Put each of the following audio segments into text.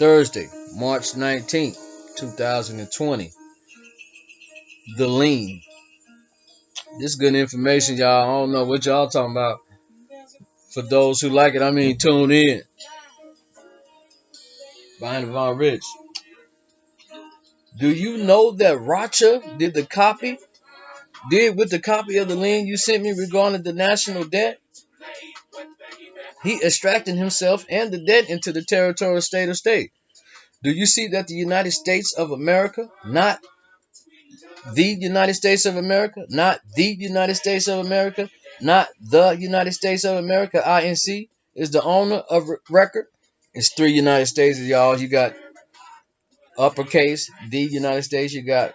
Thursday, March 19th, 2020. The lean. This good information, y'all. I don't know what y'all talking about. For those who like it, tune in. Behind the Von Rich. Do you know that Rocha did with the copy of the lien you sent me regarding the national debt? He extracted himself and the debt into the territorial state of state. Do you see that the United States of America, not the United States of America, not the United States of America, not the United States of America, INC, is the owner of record? It's three United States, y'all. You got uppercase, the United States. You got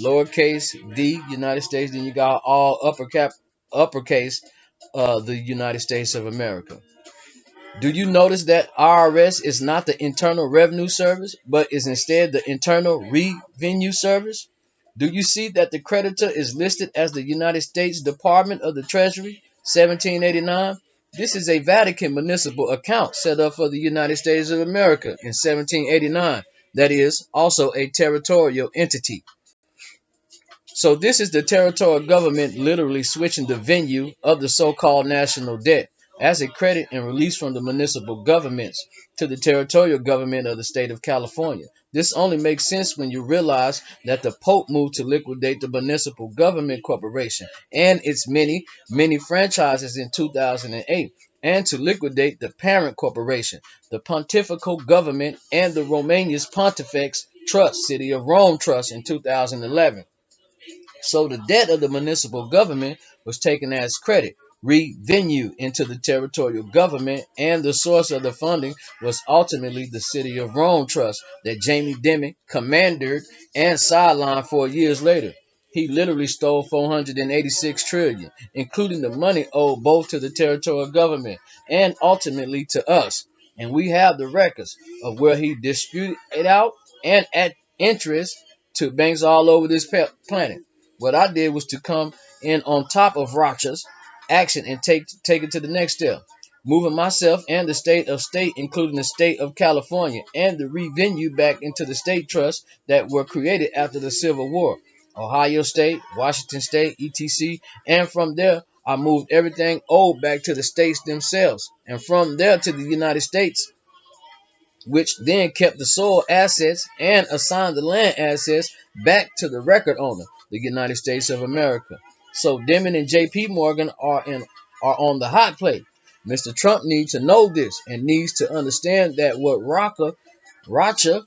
lowercase, the United States. Then you got all uppercase, the United States of America. Do you notice that IRS is not the Internal Revenue Service, but is instead the Internal Revenue Service? Do you see that the creditor is listed as the United States Department of the Treasury, 1789? This is a Vatican municipal account set up for the United States of America in 1789. That is also a territorial entity. So this is the territorial government literally switching the venue of the so-called national debt as a credit and release from the municipal governments to the territorial government of the state of California. This only makes sense when you realize that the Pope moved to liquidate the municipal government corporation and its many franchises in 2008 and to liquidate the parent corporation, the pontifical government, and the Romania's Pontifex Trust, City of Rome Trust in 2011. So the debt of the municipal government was taken as credit, revenue into the territorial government, and the source of the funding was ultimately the City of Rome Trust that Jamie Dimon commandeered and sidelined 4 years later. He literally stole 486 trillion, including the money owed both to the territorial government and ultimately to us. And we have the records of where he disputed it out and at interest to banks all over this planet. What I did was to come in on top of Rocha's action and take it to the next step, moving myself and the state of state, including the state of California, and the revenue back into the state trusts that were created after the Civil War. Ohio State, Washington State, etc. And from there, I moved everything owed back to the states themselves, and from there to the United States, which then kept the soil assets and assigned the land assets back to the record owner, the United States of America. So Dimon and J.P. Morgan are on the hot plate. Mr. Trump needs to know this and needs to understand that what Rocha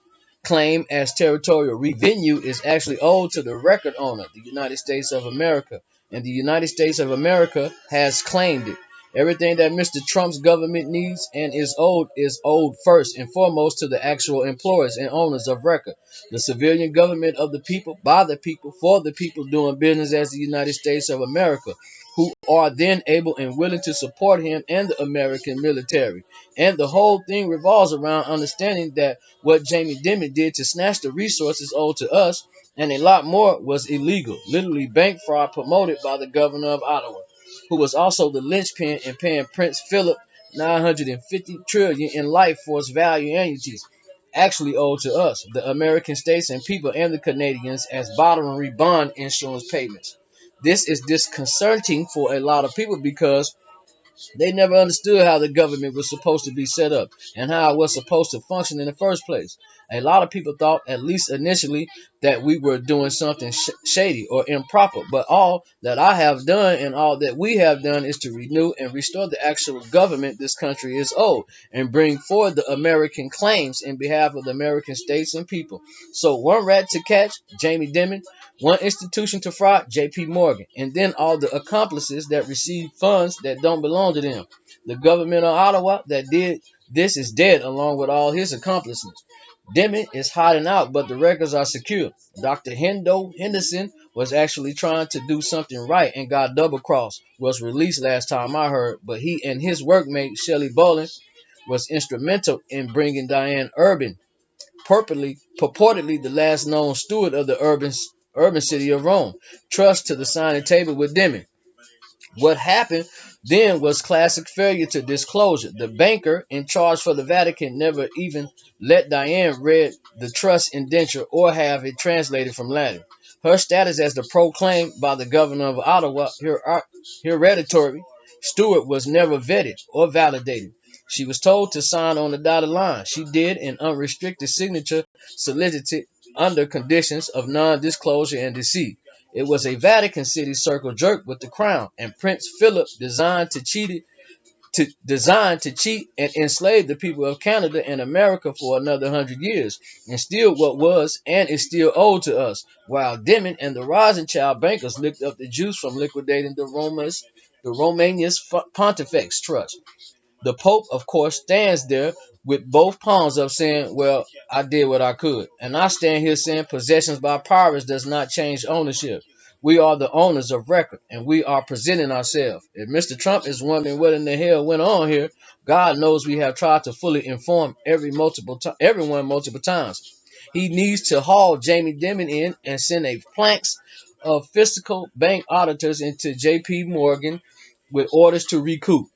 claimed as territorial revenue is actually owed to the record owner, the United States of America. And the United States of America has claimed it. Everything that Mr. Trump's government needs and is owed first and foremost to the actual employers and owners of record. The civilian government of the people, by the people, for the people, doing business as the United States of America, who are then able and willing to support him and the American military. And the whole thing revolves around understanding that what Jamie Dimon did to snatch the resources owed to us and a lot more was illegal, literally bank fraud promoted by the governor of Ottawa, who was also the linchpin in paying Prince Philip 950 trillion in life force value annuities actually owed to us, the American states and people, and the Canadians as voluntary bond insurance payments. This is disconcerting for a lot of people because they never understood how the government was supposed to be set up and how it was supposed to function in the first place. A lot of people thought, at least initially, that we were doing something shady or improper. But all that I have done and all that we have done is to renew and restore the actual government this country is owed and bring forward the American claims in behalf of the American states and people. So one rat to catch, Jamie Dimon, one institution to fraud, J.P. Morgan, and then all the accomplices that receive funds that don't belong to them. The government of Ottawa that did this is dead along with all his accomplishments. Dimon is hiding out, but the records are secure. Dr. Hendo Henderson was actually trying to do something right and got double-crossed. Was released last time I heard, but he and his workmate Shelley Bolin was instrumental in bringing Diane Urban, purportedly the last known steward of the urban city of Rome, trust to the signing table with Dimon. What happened Then was classic failure to disclosure. The banker in charge for the Vatican never even let Diane read the trust indenture or have it translated from Latin. Her status as the proclaimed by the governor of Ottawa hereditary steward was never vetted or validated. She was told to sign on the dotted line. She did, an unrestricted signature solicited under conditions of non-disclosure and deceit. It was a Vatican City circle jerk with the crown, and Prince Philip designed to cheat and enslave the people of Canada and America for another 100 years, and steal what was and is still owed to us, while Deming and the Rothschild bankers licked up the juice from liquidating the Romanius Pontifex Trust. The Pope, of course, stands there with both palms up saying, well, I did what I could. And I stand here saying possessions by pirates does not change ownership. We are the owners of record, and we are presenting ourselves. If Mr. Trump is wondering what in the hell went on here, God knows we have tried to fully inform everyone multiple times. He needs to haul Jamie Dimon in and send a planks of fiscal bank auditors into J.P. Morgan with orders to recoup.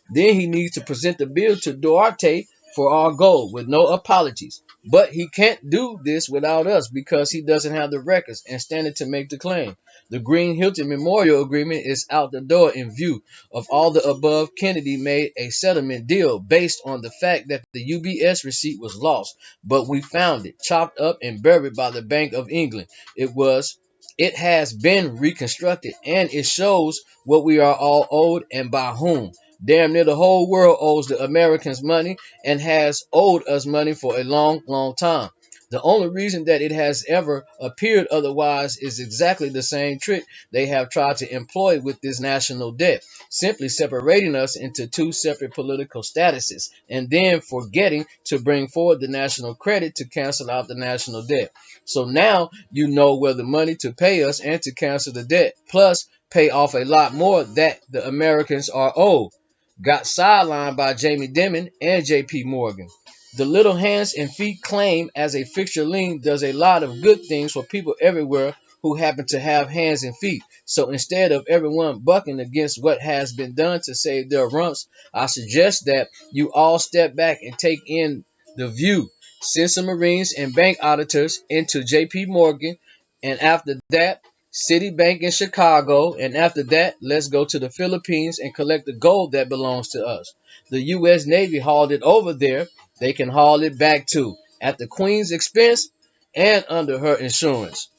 Then he needs to present the bill to Duarte for our goal with no apologies. But he can't do this without us because he doesn't have the records and standing to make the claim. The Green Hilton Memorial Agreement is out the door in view of all the above. Kennedy made a settlement deal based on the fact that the UBS receipt was lost, but we found it, chopped up and buried by the Bank of England. It has been reconstructed, and it shows what we are all owed and by whom. Damn near the whole world owes the Americans money and has owed us money for a long, long time. The only reason that it has ever appeared otherwise is exactly the same trick they have tried to employ with this national debt, simply separating us into two separate political statuses and then forgetting to bring forward the national credit to cancel out the national debt. So now you know where the money to pay us and to cancel the debt, plus pay off a lot more that the Americans are owed. Got sidelined by Jamie Dimon and J.P. Morgan. The little hands and feet claim as a fixture lien does a lot of good things for people everywhere who happen to have hands and feet. So instead of everyone bucking against what has been done to save their rumps, I suggest that you all step back and take in the view. Send some Marines and bank auditors into J.P. Morgan, and after that, Citibank in Chicago, and after that, let's go to the Philippines and collect the gold that belongs to us. The U.S. Navy hauled it over there. They can haul it back too, at the Queen's expense and under her insurance.